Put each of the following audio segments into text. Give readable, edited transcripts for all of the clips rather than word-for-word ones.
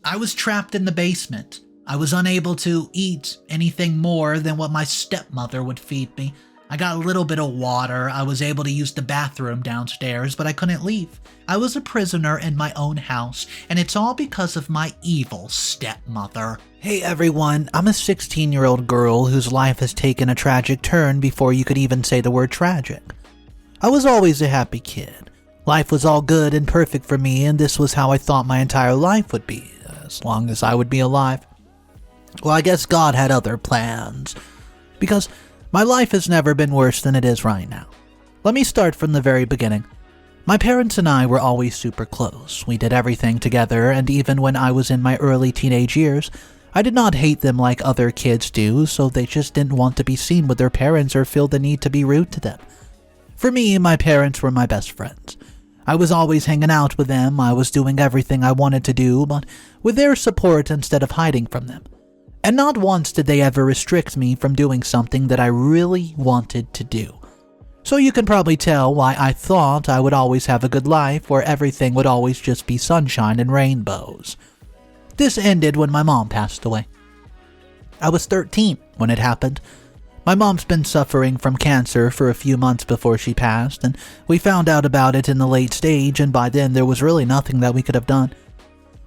I was trapped in the basement. I was unable to eat anything more than what my stepmother would feed me. I got a little bit of water. I was able to use the bathroom downstairs, but I couldn't leave. I was a prisoner in my own house, and it's all because of my evil stepmother. Hey everyone, I'm a 16-year-old girl whose life has taken a tragic turn before you could even say the word tragic. I was always a happy kid. Life was all good and perfect for me, and this was how I thought my entire life would be, as long as I would be alive. Well, I guess God had other plans, because my life has never been worse than it is right now. Let me start from the very beginning. My parents and I were always super close. We did everything together, and even when I was in my early teenage years, I did not hate them like other kids do, so they just didn't want to be seen with their parents or feel the need to be rude to them. For me, my parents were my best friends. I was always hanging out with them, I was doing everything I wanted to do, but with their support instead of hiding from them. And not once did they ever restrict me from doing something that I really wanted to do. So you can probably tell why I thought I would always have a good life where everything would always just be sunshine and rainbows. This ended when my mom passed away. I was 13 when it happened. My mom's been suffering from cancer for a few months before she passed, and we found out about it in the late stage, and by then there was really nothing that we could have done.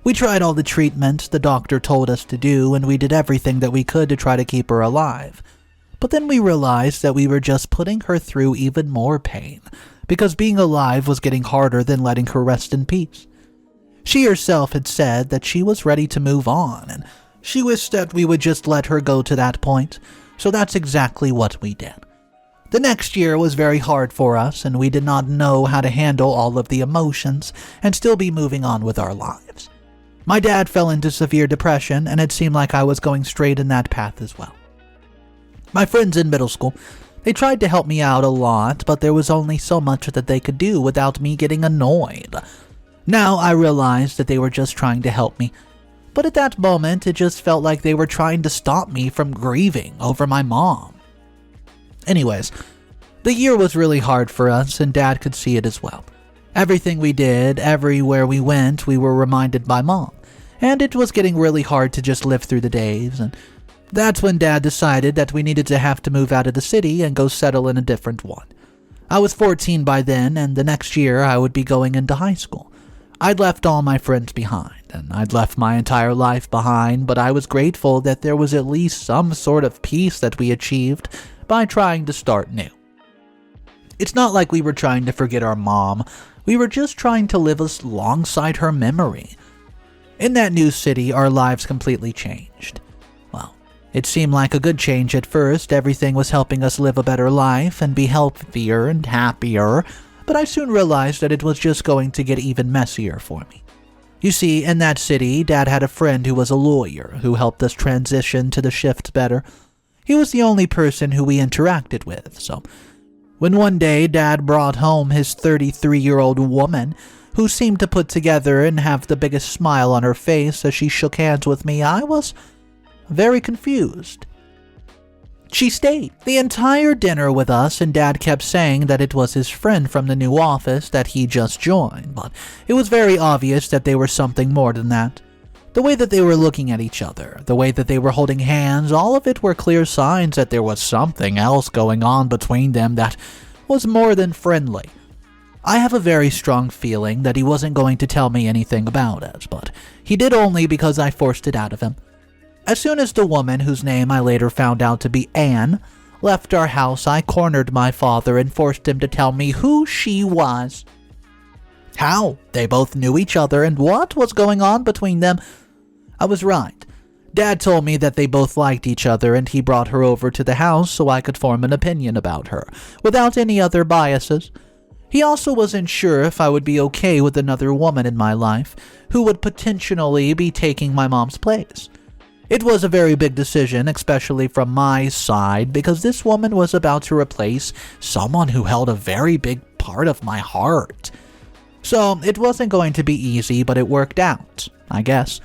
We tried all the treatments the doctor told us to do, and we did everything that we could to try to keep her alive. But then we realized that we were just putting her through even more pain, because being alive was getting harder than letting her rest in peace. She herself had said that she was ready to move on, and she wished that we would just let her go to that point, so that's exactly what we did. The next year was very hard for us, and we did not know how to handle all of the emotions and still be moving on with our lives. My dad fell into severe depression, and it seemed like I was going straight in that path as well. My friends in middle school, they tried to help me out a lot, but there was only so much that they could do without me getting annoyed. Now I realized that they were just trying to help me, but at that moment it just felt like they were trying to stop me from grieving over my mom. Anyways, the year was really hard for us, and Dad could see it as well. Everything we did, everywhere we went, we were reminded by Mom. And it was getting really hard to just live through the days, and that's when Dad decided that we needed to have to move out of the city and go settle in a different one. I was 14 by then, and the next year I would be going into high school. I'd left all my friends behind, and I'd left my entire life behind, but I was grateful that there was at least some sort of peace that we achieved by trying to start new. It's not like we were trying to forget our mom, we were just trying to live alongside her memory. In that new city, our lives completely changed. Well, it seemed like a good change at first. Everything was helping us live a better life and be healthier and happier, but I soon realized that it was just going to get even messier for me. You see, in that city, Dad had a friend who was a lawyer who helped us transition to the shift better. He was the only person who we interacted with, so when one day Dad brought home his 33-year-old woman, who seemed to put together and have the biggest smile on her face as she shook hands with me, I was very confused. She stayed the entire dinner with us, and Dad kept saying that it was his friend from the new office that he just joined, but it was very obvious that they were something more than that. The way that they were looking at each other, the way that they were holding hands, all of it were clear signs that there was something else going on between them that was more than friendly. I have a very strong feeling that he wasn't going to tell me anything about it, but he did only because I forced it out of him. As soon as the woman, whose name I later found out to be Anne, left our house, I cornered my father and forced him to tell me who she was. How they both knew each other and what was going on between them. I was right. Dad told me that they both liked each other, and he brought her over to the house so I could form an opinion about her, without any other biases. He also wasn't sure if I would be okay with another woman in my life, who would potentially be taking my mom's place. It was a very big decision, especially from my side, because this woman was about to replace someone who held a very big part of my heart. So it wasn't going to be easy, but it worked out, I guess.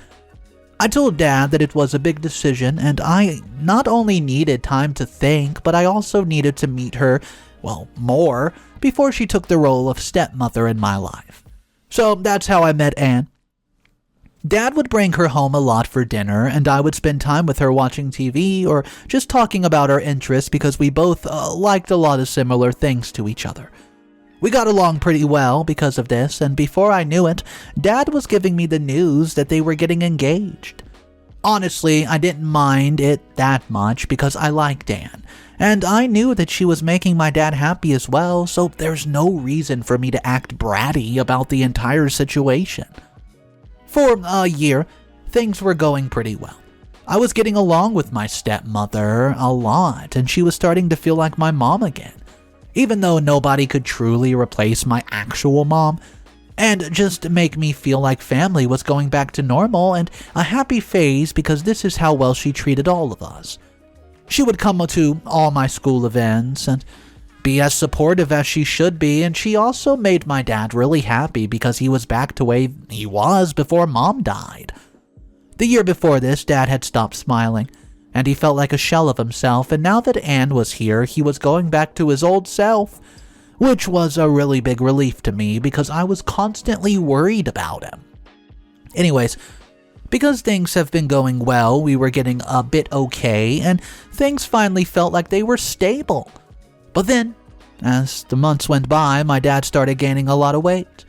I told Dad that it was a big decision, and I not only needed time to think, but I also needed to meet her, well, more, before she took the role of stepmother in my life. So that's how I met Anne. Dad would bring her home a lot for dinner, and I would spend time with her watching TV or just talking about our interests because we both liked a lot of similar things to each other. We got along pretty well because of this, and before I knew it, Dad was giving me the news that they were getting engaged. Honestly, I didn't mind it that much because I like Dan, and I knew that she was making my dad happy as well, so there's no reason for me to act bratty about the entire situation. For a year, things were going pretty well. I was getting along with my stepmother a lot, and she was starting to feel like my mom again, even though nobody could truly replace my actual mom, and just make me feel like family was going back to normal and a happy phase because this is how well she treated all of us. She would come to all my school events and be as supportive as she should be, and she also made my dad really happy because he was back to the way he was before Mom died. The year before this, Dad had stopped smiling, and he felt like a shell of himself, and now that Anne was here, he was going back to his old self, which was a really big relief to me because I was constantly worried about him. Anyways, because things have been going well, we were getting a bit okay, and things finally felt like they were stable. But then, as the months went by, my dad started gaining a lot of weight.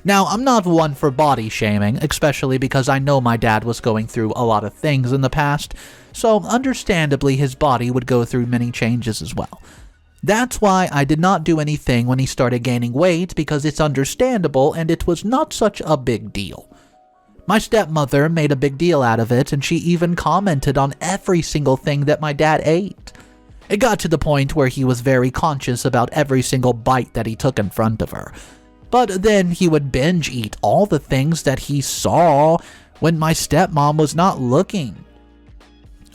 Now, I'm not one for body shaming, especially because I know my dad was going through a lot of things in the past, so understandably his body would go through many changes as well. That's why I did not do anything when he started gaining weight, because it's understandable and it was not such a big deal. My stepmother made a big deal out of it, and she even commented on every single thing that my dad ate. It got to the point where he was very conscious about every single bite that he took in front of her. But then he would binge eat all the things that he saw when my stepmom was not looking.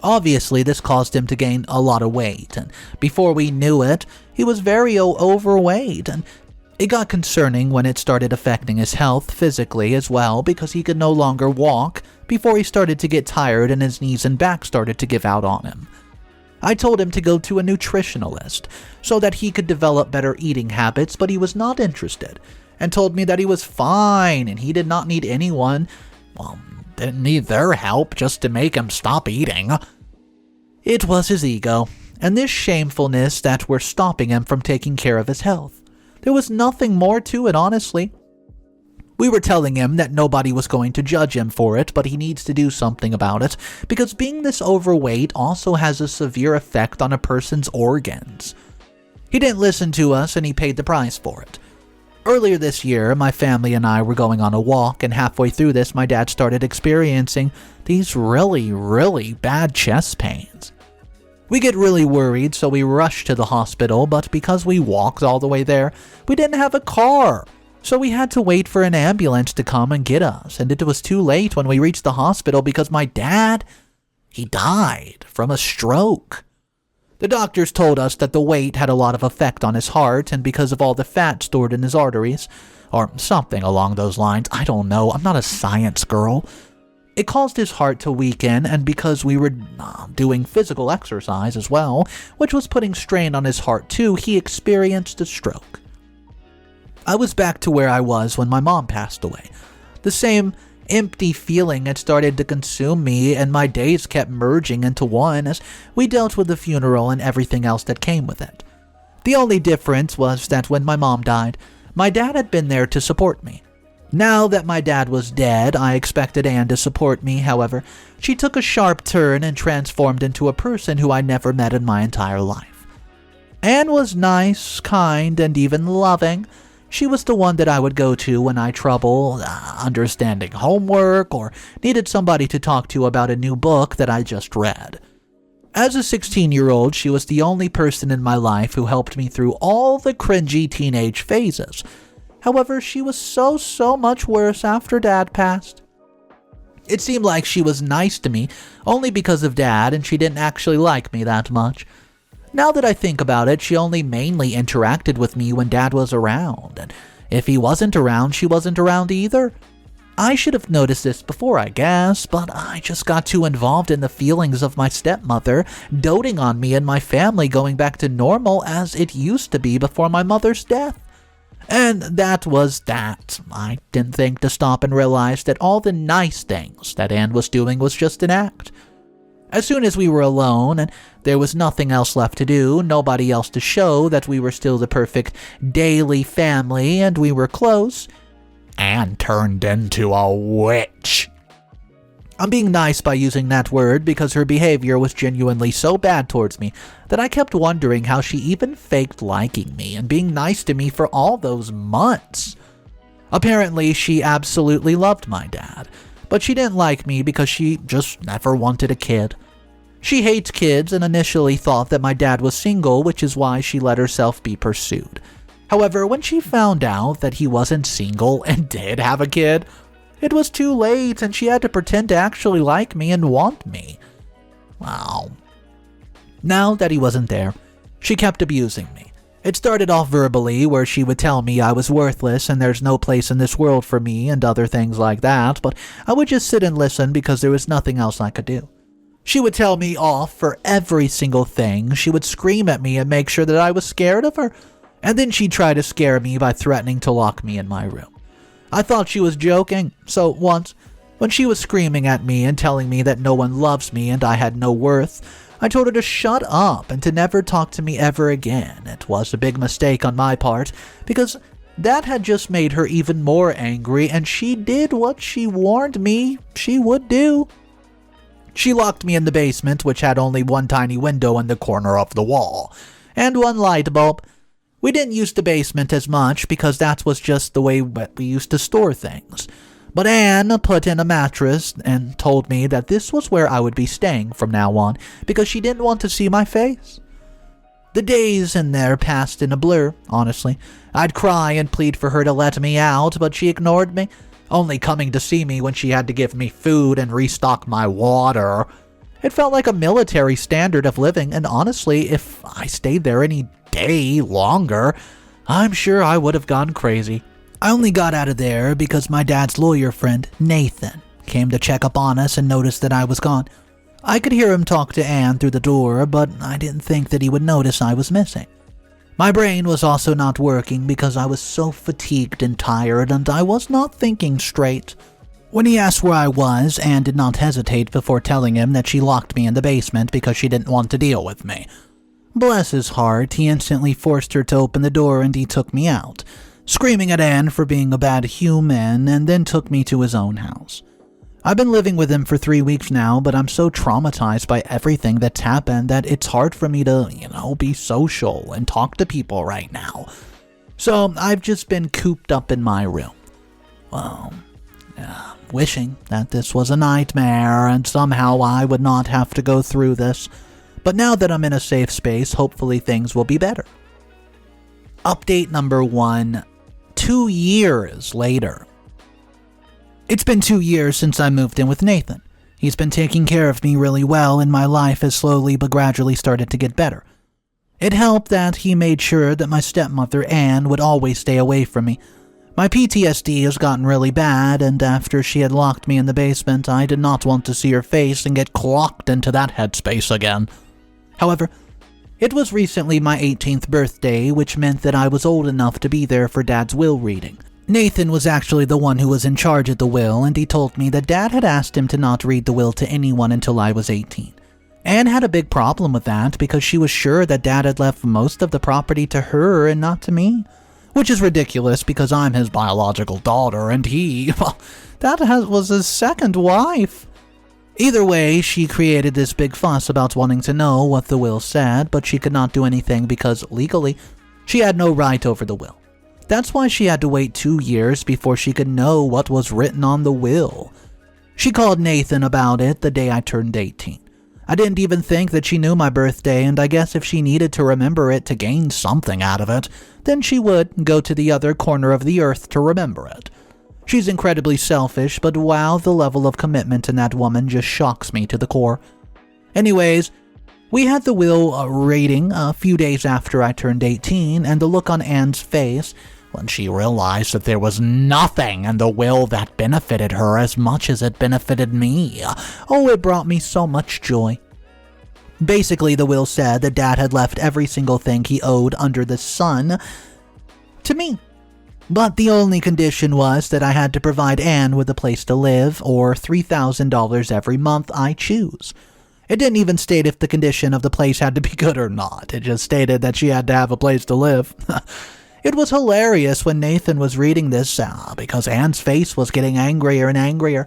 Obviously, this caused him to gain a lot of weight, and before we knew it, he was very overweight, and it got concerning when it started affecting his health physically as well because he could no longer walk before he started to get tired and his knees and back started to give out on him. I told him to go to a nutritionalist so that he could develop better eating habits, but he was not interested and told me that he was fine and he did not need anyone, didn't need their help just to make him stop eating. It was his ego and this shamefulness that were stopping him from taking care of his health. There was nothing more to it, honestly. We were telling him that nobody was going to judge him for it, but he needs to do something about it, because being this overweight also has a severe effect on a person's organs. He didn't listen to us, and he paid the price for it. Earlier this year, my family and I were going on a walk, and halfway through this, my dad started experiencing these really, really bad chest pains. We get really worried, so we rush to the hospital, but because we walked all the way there, we didn't have a car. So we had to wait for an ambulance to come and get us, and it was too late when we reached the hospital because my dad, he died from a stroke. The doctors told us that the weight had a lot of effect on his heart, and because of all the fat stored in his arteries, or something along those lines, I don't know, I'm not a science girl. It caused his heart to weaken, and because we were doing physical exercise as well, which was putting strain on his heart too, he experienced a stroke. I was back to where I was when my mom passed away. The same empty feeling had started to consume me, and my days kept merging into one as we dealt with the funeral and everything else that came with it. The only difference was that when my mom died, my dad had been there to support me. Now that my dad was dead, I expected Anne to support me. However, she took a sharp turn and transformed into a person who I never met in my entire life. Anne was nice, kind, and even loving. She was the one that I would go to when I trouble understanding homework or needed somebody to talk to about a new book that I just read. As a 16-year-old, she was the only person in my life who helped me through all the cringy teenage phases. However, she was so much worse after Dad passed. It seemed like she was nice to me only because of Dad, and she didn't actually like me that much. Now that I think about it, she only mainly interacted with me when Dad was around, and if he wasn't around, she wasn't around either. I should have noticed this before, I guess, but I just got too involved in the feelings of my stepmother, doting on me and my family going back to normal as it used to be before my mother's death. And that was that. I didn't think to stop and realize that all the nice things that Anne was doing was just an act. As soon as we were alone and there was nothing else left to do, nobody else to show that we were still the perfect daily family and we were close, Anne turned into a witch. I'm being nice by using that word because her behavior was genuinely so bad towards me that I kept wondering how she even faked liking me and being nice to me for all those months. Apparently, she absolutely loved my dad, but she didn't like me because she just never wanted a kid. She hates kids and initially thought that my dad was single, which is why she let herself be pursued. However, when she found out that he wasn't single and did have a kid, it was too late and she had to pretend to actually like me and want me. Wow. Now that he wasn't there, she kept abusing me. It started off verbally, where she would tell me I was worthless and there's no place in this world for me and other things like that, but I would just sit and listen because there was nothing else I could do. She would tell me off for every single thing. She would scream at me and make sure that I was scared of her, and then she'd try to scare me by threatening to lock me in my room. I thought she was joking, so once, when she was screaming at me and telling me that no one loves me and I had no worth, I told her to shut up and to never talk to me ever again. It was a big mistake on my part, because that had just made her even more angry, and she did what she warned me she would do. She locked me in the basement, which had only one tiny window in the corner of the wall, and one light bulb. We didn't use the basement as much because that was just the way we used to store things. But Anne put in a mattress and told me that this was where I would be staying from now on because she didn't want to see my face. The days in there passed in a blur, honestly. I'd cry and plead for her to let me out, but she ignored me, only coming to see me when she had to give me food and restock my water. It felt like a military standard of living, and honestly, if I stayed there any day longer, I'm sure I would have gone crazy. I only got out of there because my dad's lawyer friend, Nathan, came to check up on us and noticed that I was gone. I could hear him talk to Anne through the door, but I didn't think that he would notice I was missing. My brain was also not working because I was so fatigued and tired, and I was not thinking straight. When he asked where I was, Anne did not hesitate before telling him that she locked me in the basement because she didn't want to deal with me. Bless his heart, he instantly forced her to open the door and he took me out, screaming at Anne for being a bad human, and then took me to his own house. I've been living with him for 3 weeks now, but I'm so traumatized by everything that's happened that it's hard for me to, be social and talk to people right now. So I've just been cooped up in my room. Well, wishing that this was a nightmare and somehow I would not have to go through this. But now that I'm in a safe space, hopefully things will be better. Update number 1, 2 years later. It's been 2 years since I moved in with Nathan. He's been taking care of me really well, and my life has slowly but gradually started to get better. It helped that he made sure that my stepmother, Anne, would always stay away from me. My PTSD has gotten really bad, and after she had locked me in the basement, I did not want to see her face and get clocked into that headspace again. However, it was recently my 18th birthday, which meant that I was old enough to be there for Dad's will reading. Nathan was actually the one who was in charge of the will, and he told me that Dad had asked him to not read the will to anyone until I was 18. Anne had a big problem with that because she was sure that Dad had left most of the property to her and not to me. Which is ridiculous because I'm his biological daughter and he, was his second wife. Either way, she created this big fuss about wanting to know what the will said, but she could not do anything because, legally, she had no right over the will. That's why she had to wait 2 years before she could know what was written on the will. She called Nathan about it the day I turned 18. I didn't even think that she knew my birthday, and I guess if she needed to remember it to gain something out of it, then she would go to the other corner of the earth to remember it. She's incredibly selfish, but wow, the level of commitment in that woman just shocks me to the core. Anyways, we had the will reading a few days after I turned 18, and the look on Anne's face when she realized that there was nothing in the will that benefited her as much as it benefited me. Oh, it brought me so much joy. Basically, the will said that Dad had left every single thing he owed under the sun to me. But the only condition was that I had to provide Anne with a place to live, or $3,000 every month I choose. It didn't even state if the condition of the place had to be good or not. It just stated that she had to have a place to live. It was hilarious when Nathan was reading this, because Anne's face was getting angrier and angrier.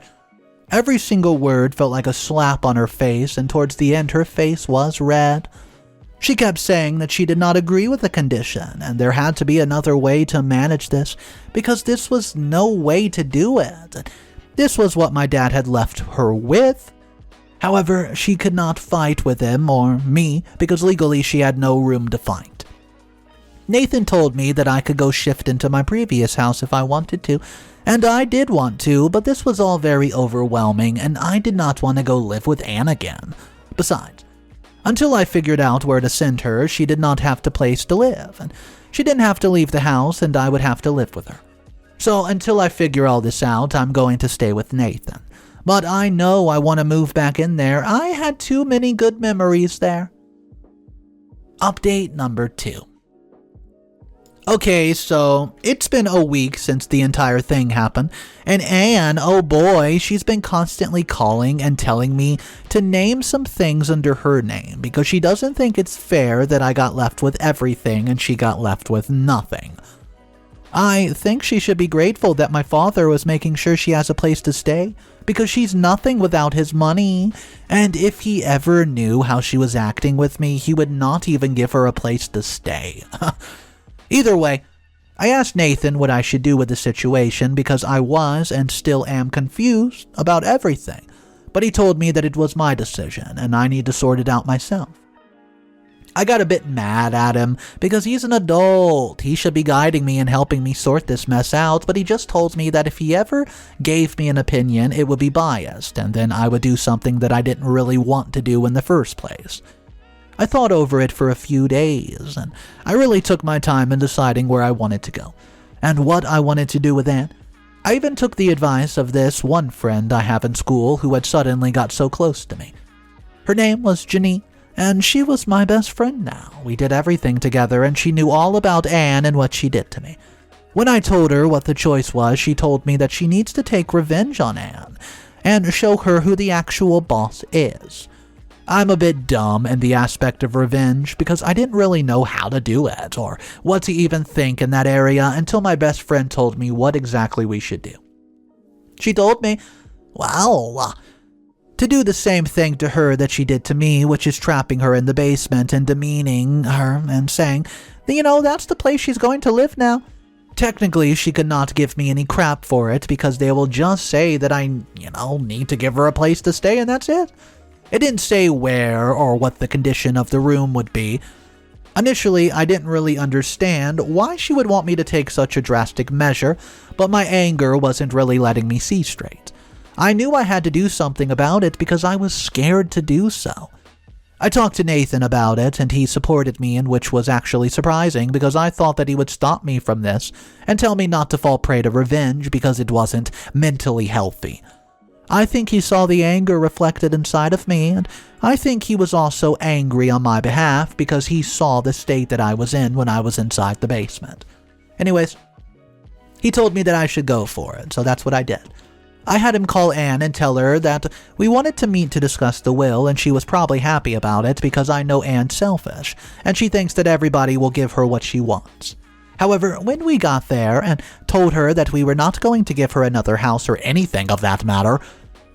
Every single word felt like a slap on her face, and towards the end her face was red. She kept saying that she did not agree with the condition, and there had to be another way to manage this, because this was no way to do it. This was what my dad had left her with. However, she could not fight with him or me, because legally she had no room to fight. Nathan told me that I could go shift into my previous house if I wanted to, and I did want to, but this was all very overwhelming, and I did not want to go live with Anne again. Besides, until I figured out where to send her, she did not have a place to live, and she didn't have to leave the house, and I would have to live with her. So until I figure all this out, I'm going to stay with Nathan. But I know I want to move back in there. I had too many good memories there. Update number 2. Okay, so it's been a week since the entire thing happened, and Anne, oh boy, she's been constantly calling and telling me to name some things under her name because she doesn't think it's fair that I got left with everything and she got left with nothing. I think she should be grateful that my father was making sure she has a place to stay because she's nothing without his money, and if he ever knew how she was acting with me, he would not even give her a place to stay. Either way, I asked Nathan what I should do with the situation because I was and still am confused about everything, but he told me that it was my decision and I need to sort it out myself. I got a bit mad at him because he's an adult. He should be guiding me and helping me sort this mess out, but he just told me that if he ever gave me an opinion, it would be biased, and then I would do something that I didn't really want to do in the first place. I thought over it for a few days, and I really took my time in deciding where I wanted to go, and what I wanted to do with Anne. I even took the advice of this one friend I have in school who had suddenly got so close to me. Her name was Jenny, and she was my best friend now. We did everything together, and she knew all about Anne and what she did to me. When I told her what the choice was, she told me that she needs to take revenge on Anne, and show her who the actual boss is. I'm a bit dumb in the aspect of revenge because I didn't really know how to do it or what to even think in that area until my best friend told me what exactly we should do. She told me, to do the same thing to her that she did to me, which is trapping her in the basement and demeaning her and saying, that's the place she's going to live now. Technically, she could not give me any crap for it because they will just say that I, need to give her a place to stay and that's it. It didn't say where or what the condition of the room would be. Initially, I didn't really understand why she would want me to take such a drastic measure, but my anger wasn't really letting me see straight. I knew I had to do something about it because I was scared to do so. I talked to Nathan about it, and he supported me, and which was actually surprising because I thought that he would stop me from this and tell me not to fall prey to revenge because it wasn't mentally healthy. I think he saw the anger reflected inside of me, and I think he was also angry on my behalf because he saw the state that I was in when I was inside the basement. Anyways, he told me that I should go for it, so that's what I did. I had him call Anne and tell her that we wanted to meet to discuss the will, and she was probably happy about it because I know Anne's selfish, and she thinks that everybody will give her what she wants. However, when we got there and told her that we were not going to give her another house or anything of that matter,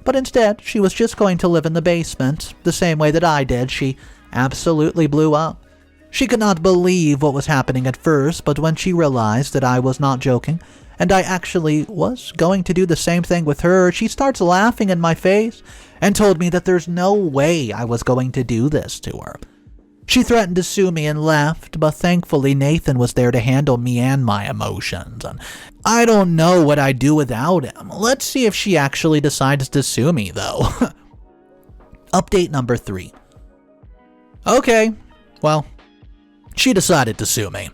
but instead she was just going to live in the basement, the same way that I did, she absolutely blew up. She could not believe what was happening at first, but when she realized that I was not joking, and I actually was going to do the same thing with her, she starts laughing in my face and told me that there's no way I was going to do this to her. She threatened to sue me and left, but thankfully Nathan was there to handle me and my emotions, and I don't know what I'd do without him. Let's see if she actually decides to sue me, though. Update number 3. Okay, well, she decided to sue me.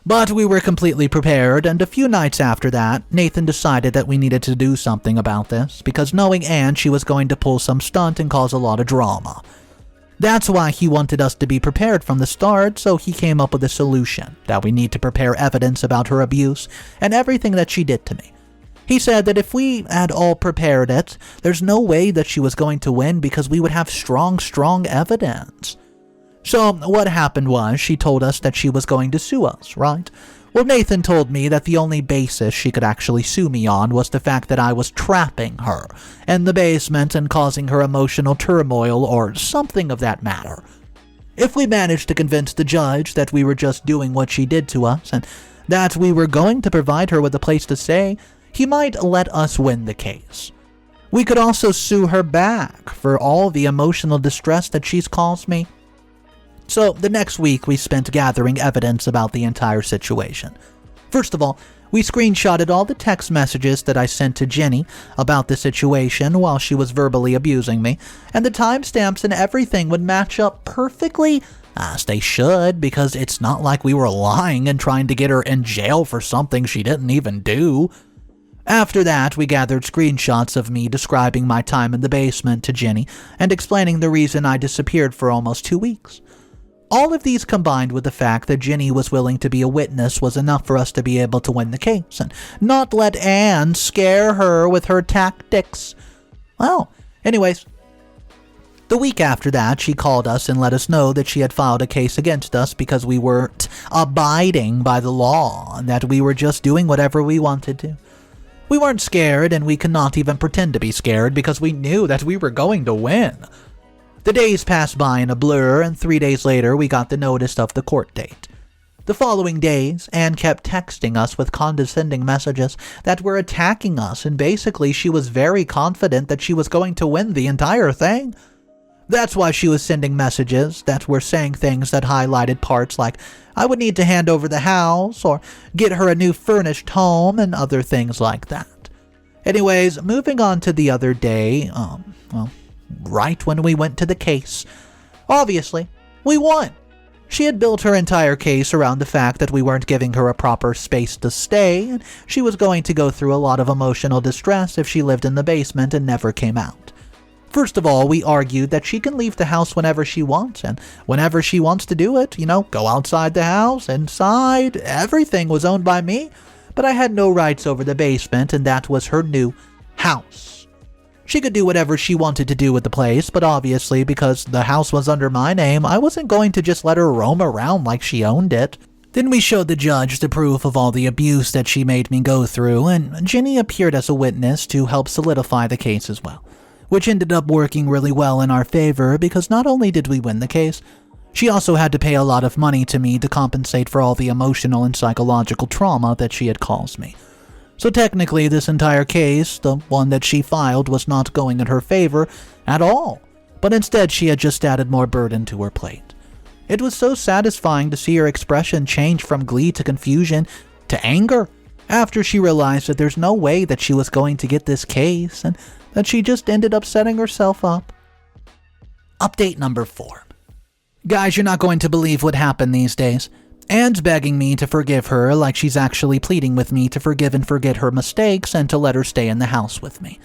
But we were completely prepared, and a few nights after that, Nathan decided that we needed to do something about this, because knowing Anne, she was going to pull some stunt and cause a lot of drama. That's why he wanted us to be prepared from the start, so he came up with a solution, that we need to prepare evidence about her abuse and everything that she did to me. He said that if we had all prepared it, there's no way that she was going to win because we would have strong evidence. So what happened was she told us that she was going to sue us, right? Well, Nathan told me that the only basis she could actually sue me on was the fact that I was trapping her in the basement and causing her emotional turmoil or something of that matter. If we managed to convince the judge that we were just doing what she did to us and that we were going to provide her with a place to stay, he might let us win the case. We could also sue her back for all the emotional distress that she's caused me. So the next week we spent gathering evidence about the entire situation. First of all, we screenshotted all the text messages that I sent to Jenny about the situation while she was verbally abusing me, and the timestamps and everything would match up perfectly, as they should, because it's not like we were lying and trying to get her in jail for something she didn't even do. After that, we gathered screenshots of me describing my time in the basement to Jenny and explaining the reason I disappeared for almost 2 weeks. All of these combined with the fact that Jenny was willing to be a witness was enough for us to be able to win the case and not let Anne scare her with her tactics. Well, anyways, the week after that, she called us and let us know that she had filed a case against us because we weren't abiding by the law and that we were just doing whatever we wanted to. We weren't scared, and we could not even pretend to be scared because we knew that we were going to win. The days passed by in a blur, and 3 days later we got the notice of the court date. The following days, Anne kept texting us with condescending messages that were attacking us, and basically she was very confident that she was going to win the entire thing. That's why she was sending messages that were saying things that highlighted parts like, I would need to hand over the house, or get her a new furnished home, and other things like that. Anyways, moving on to the other day, right when we went to the case. Obviously, we won. She had built her entire case around the fact that we weren't giving her a proper space to stay, and she was going to go through a lot of emotional distress if she lived in the basement and never came out. First of all, we argued that she can leave the house whenever she wants, and whenever she wants to do it, go outside the house, inside, everything was owned by me, but I had no rights over the basement, and that was her new house. She could do whatever she wanted to do with the place, but obviously because the house was under my name, I wasn't going to just let her roam around like she owned it. Then we showed the judge the proof of all the abuse that she made me go through, and Jenny appeared as a witness to help solidify the case as well, which ended up working really well in our favor because not only did we win the case, she also had to pay a lot of money to me to compensate for all the emotional and psychological trauma that she had caused me. So technically, this entire case, the one that she filed, was not going in her favor at all, but instead she had just added more burden to her plate. It was so satisfying to see her expression change from glee to confusion to anger after she realized that there's no way that she was going to get this case and that she just ended up setting herself up. Update number 4. Guys, you're not going to believe what happened these days. Anne's begging me to forgive her like she's actually pleading with me to forgive and forget her mistakes and to let her stay in the house with me.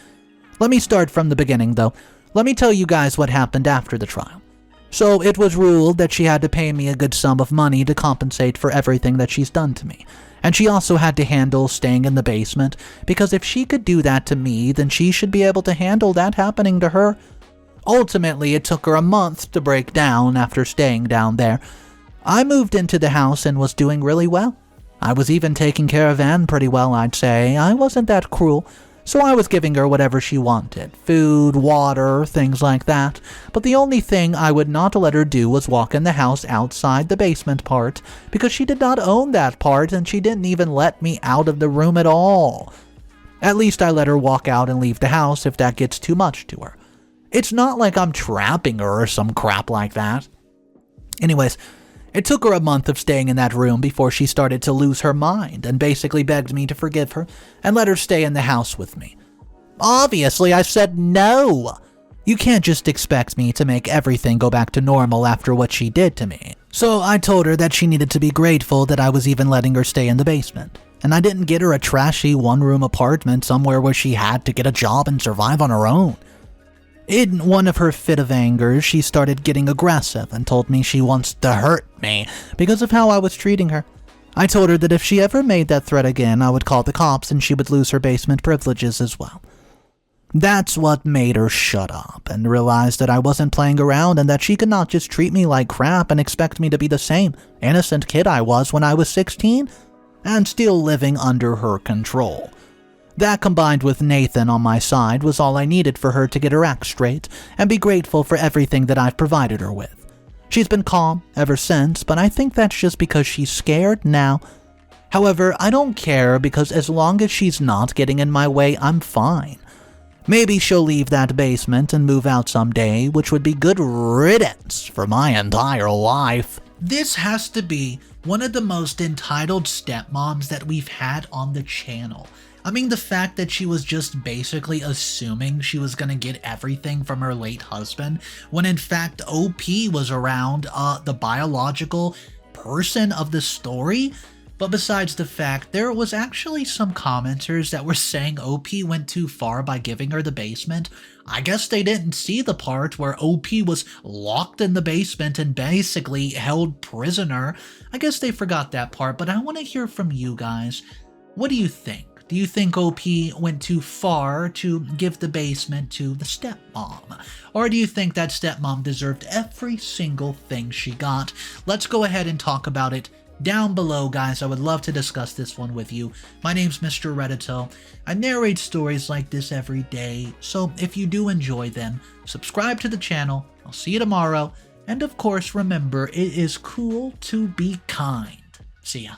Let me start from the beginning though. Let me tell you guys what happened after the trial. So it was ruled that she had to pay me a good sum of money to compensate for everything that she's done to me. And she also had to handle staying in the basement because if she could do that to me, then she should be able to handle that happening to her. Ultimately, it took her a month to break down after staying down there. I moved into the house and was doing really well. I was even taking care of Anne pretty well, I'd say. I wasn't that cruel, so I was giving her whatever she wanted. Food, water, things like that. But the only thing I would not let her do was walk in the house outside the basement part, because she did not own that part and she didn't even let me out of the room at all. At least I let her walk out and leave the house if that gets too much to her. It's not like I'm trapping her or some crap like that. Anyways, it took her a month of staying in that room before she started to lose her mind and basically begged me to forgive her and let her stay in the house with me. Obviously, I said no. You can't just expect me to make everything go back to normal after what she did to me. So I told her that she needed to be grateful that I was even letting her stay in the basement. And I didn't get her a trashy one-room apartment somewhere where she had to get a job and survive on her own. In one of her fit of anger, she started getting aggressive and told me she wants to hurt me because of how I was treating her. I told her that if she ever made that threat again, I would call the cops and she would lose her basement privileges as well. That's what made her shut up and realize that I wasn't playing around and that she could not just treat me like crap and expect me to be the same innocent kid I was when I was 16 and still living under her control. That, combined with Nathan on my side, was all I needed for her to get her act straight and be grateful for everything that I've provided her with. She's been calm ever since, but I think that's just because she's scared now. However, I don't care because as long as she's not getting in my way, I'm fine. Maybe she'll leave that basement and move out someday, which would be good riddance for my entire life. This has to be one of the most entitled stepmoms that we've had on the channel. I mean, the fact that she was just basically assuming she was gonna get everything from her late husband, when in fact OP was around the biological person of the story. But besides the fact, there was actually some commenters that were saying OP went too far by giving her the basement. I guess they didn't see the part where OP was locked in the basement and basically held prisoner. I guess they forgot that part, but I want to hear from you guys. What do you think? Do you think OP went too far to give the basement to the stepmom? Or do you think that stepmom deserved every single thing she got? Let's go ahead and talk about it down below, guys. I would love to discuss this one with you. My name's Mr. Reddito. I narrate stories like this every day, so if you do enjoy them, subscribe to the channel. I'll see you tomorrow. And of course, remember, it is cool to be kind. See ya.